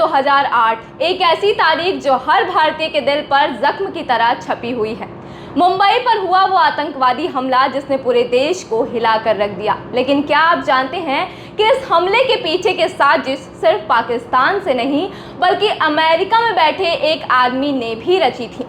2008 एक ऐसी तारीख जो हर भारतीय के दिल पर जख्म की तरह छपी हुई है। मुंबई पर हुआ वो आतंकवादी हमला जिसने पूरे देश को हिला कर रख दिया। लेकिन क्या आप जानते हैं कि इस हमले के पीछे की साजिश सिर्फ पाकिस्तान से नहीं बल्कि अमेरिका में बैठे एक आदमी ने भी रची थी।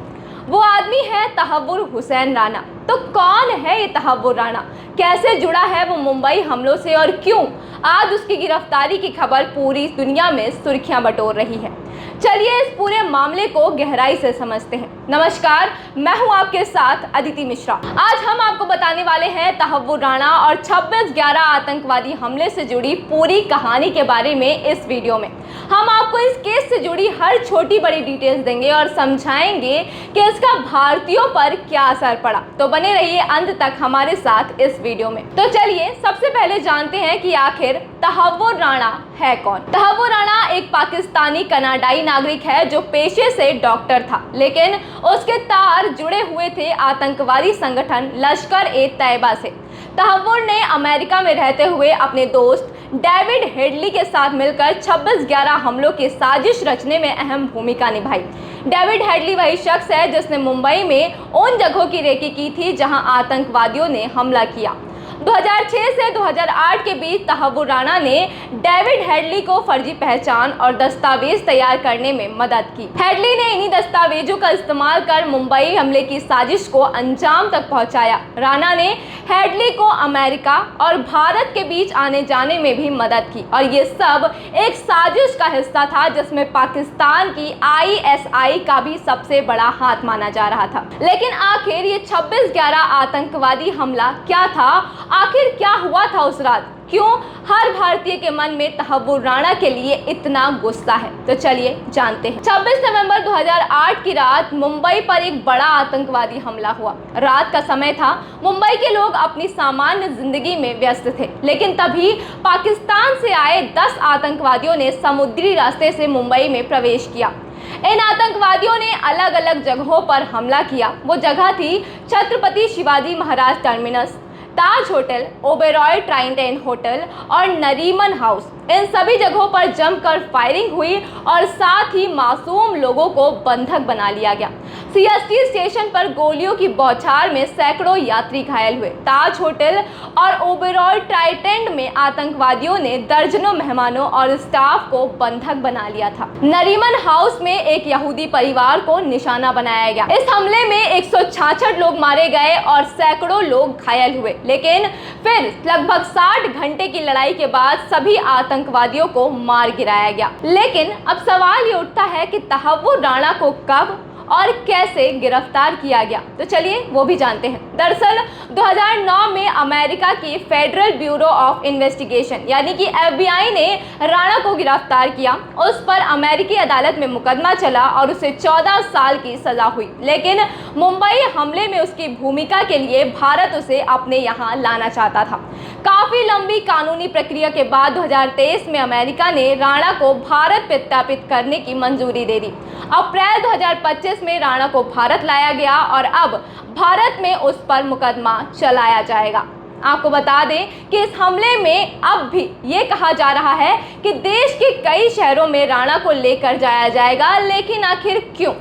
वो आदमी है तहव्वुर हुसैन राणा। तो कौन है ये तहव्वुर राणा, कैसे जुड़ा है वो मुंबई हमलों से और क्यों आज उसकी गिरफ्तारी की खबर पूरी दुनिया में सुर्खियां बटोर रही है। चलिए इस पूरे मामले को गहराई से समझते हैं। नमस्कार, मैं हूं आपके साथ अदिति मिश्रा। आज हम आपको बताने वाले हैं तहव्वुर राणा और 26/11 आतंकवादी हमले से जुड़ी पूरी कहानी के बारे में। इस वीडियो में हम आपको इस केस से जुड़ी हर छोटी बड़ी डिटेल्स देंगे और समझाएंगे कि इसका भारतीयों पर क्या असर पड़ा। तो बने रहिए अंत तक हमारे साथ इस वीडियो में। तो चलिए सबसे पहले जानते हैं कि आखिर तहव्वुर राणा है कौन। तहव्वुर राणा एक पाकिस्तानी कनाडाई नागरिक है जो पेशे से डॉक्टर था, लेकिन उसके तार जुड़े हुए थे आतंकवादी संगठन लश्कर-ए-तैयबा से। तहव्वुर ने अमेरिका में रहते हुए अपने दोस्त डेविड हेडली के साथ मिलकर 26/11 हमलों की साजिश रचने में अहम भूमिका निभाई। डेविड हेडली वही शख्स है जिसने मुंबई में उन जगहों की रेकी की थी जहां आतंकवादियों ने हमला किया। 2006 से 2008 के बीच तहव्वुर राणा ने डेविड हेडली को फर्जी पहचान और दस्तावेज तैयार करने में मदद की। हेडली ने इन्हीं दस्तावेजों का इस्तेमाल कर मुंबई हमले की साजिश को अंजाम तक पहुंचाया। राणा ने हेडली को अमेरिका और भारत के बीच आने जाने में भी मदद की और ये सब एक साजिश का हिस्सा था जिसमें पाकिस्तान की ISI का भी सबसे बड़ा हाथ माना जा रहा था। लेकिन आखिर ये 26/11 आतंकवादी हमला क्या था, आखिर क्या हुआ था उस रात, क्यों हर भारतीय के मन में तहव्वुर राणा के लिए इतना गुस्सा है, तो चलिए जानते हैं। 26 नवंबर 2008 की रात मुंबई पर एक बड़ा आतंकवादी हमला हुआ। रात का समय था, मुंबई के लोग अपनी सामान्य जिंदगी में व्यस्त थे, लेकिन तभी पाकिस्तान से आए 10 आतंकवादियों ने समुद्री रास्ते से मुंबई में प्रवेश किया। इन आतंकवादियों ने अलग अलग जगहों पर हमला किया। वो जगह थी छत्रपति शिवाजी महाराज टर्मिनस, ताज होटल, ओबेरॉय ट्राइडेंट होटल और नरीमन हाउस। इन सभी जगहों पर जमकर फायरिंग हुई और साथ ही मासूम लोगों को बंधक बना लिया गया। CST स्टेशन पर गोलियों की बौछार में सैकड़ों यात्री घायल हुए। ताज होटल और ओबेरॉय ट्राइडेंट में आतंकवादियों ने दर्जनों मेहमानों और स्टाफ को बंधक बना लिया था। नरीमन हाउस में एक यहूदी परिवार को निशाना बनाया गया। इस हमले में 166 लोग मारे गए और सैकड़ों लोग घायल हुए। लेकिन फिर लगभग 60 घंटे की लड़ाई के बाद सभी आतंकवादियों को मार गिराया गया। लेकिन अब सवाल ये उठता है कि तहव्वुर राणा को कब और कैसे गिरफ्तार किया गया, तो चलिए वो भी जानते हैं। दरअसल 2009 में अमेरिका की फेडरल ब्यूरो ऑफ इन्वेस्टिगेशन यानी कि FBI ने राणा को गिरफ्तार किया। उस पर अमेरिकी अदालत में मुकदमा चला और उसे 14 साल की सजा हुई। लेकिन मुंबई हमले में उसकी भूमिका के लिए भारत उसे अपने यहाँ लाना चाहता था। काफी लंबी कानूनी प्रक्रिया के बाद 2023 में अमेरिका ने राणा को भारत प्रत्यार्पित करने की मंजूरी दे दी। अप्रैल 2025 में राणा को भारत लाया गया और अब भारत में उस पर मुकदमा चलाया जाएगा। आपको बता दें कि इस हमले में अब भी ये कहा जा रहा है कि देश के कई शहरों में राणा को लेकर जाया जाएगा, लेकिन आखिर क्यों?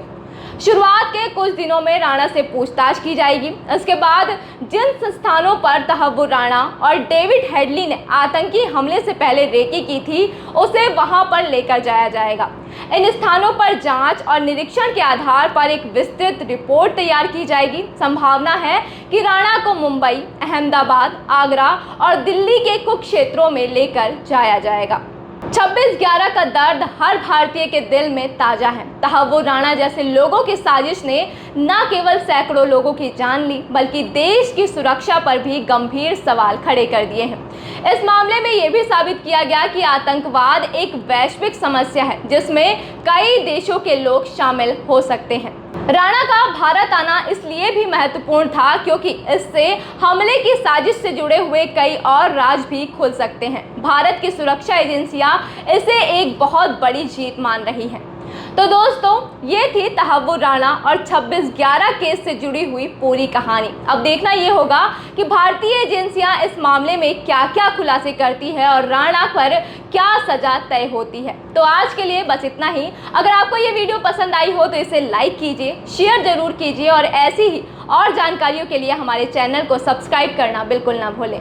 शुरुआत के कुछ दिनों में राणा से पूछताछ की जाएगी। इसके बाद जिन संस्थानों पर तहव्वुर राणा और डेविड हेडली ने आतंकी हमले से पहले रेकी की थी उसे वहां पर लेकर जाया जाएगा। इन स्थानों पर जांच और निरीक्षण के आधार पर एक विस्तृत रिपोर्ट तैयार की जाएगी। संभावना है कि राणा को मुंबई, अहमदाबाद, आगरा और दिल्ली के कुछ क्षेत्रों में लेकर जाया जाएगा। 26/11 का दर्द हर भारतीय के दिल में ताजा है। तहव्वुर राणा जैसे लोगों की साजिश ने न केवल सैकड़ों लोगों की जान ली बल्कि देश की सुरक्षा पर भी गंभीर सवाल खड़े कर दिए हैं। इस मामले में यह भी साबित किया गया कि आतंकवाद एक वैश्विक समस्या है जिसमें कई देशों के लोग शामिल हो सकते हैं। राणा का भारत आना इसलिए भी महत्वपूर्ण था क्योंकि इससे हमले की साजिश से जुड़े हुए कई और राज भी खुल सकते हैं। भारत की सुरक्षा एजेंसियां इसे एक बहुत बड़ी जीत मान रही हैं। तो दोस्तों, ये थी तहव्वुर राणा और 26/11 केस से जुड़ी हुई पूरी कहानी। अब देखना ये होगा कि भारतीय एजेंसियां इस मामले में क्या क्या खुलासे करती है और राणा पर क्या सजा तय होती है। तो आज के लिए बस इतना ही। अगर आपको ये वीडियो पसंद आई हो तो इसे लाइक कीजिए, शेयर जरूर कीजिए और ऐसी ही और जानकारियों के लिए हमारे चैनल को सब्सक्राइब करना बिल्कुल ना भूलें।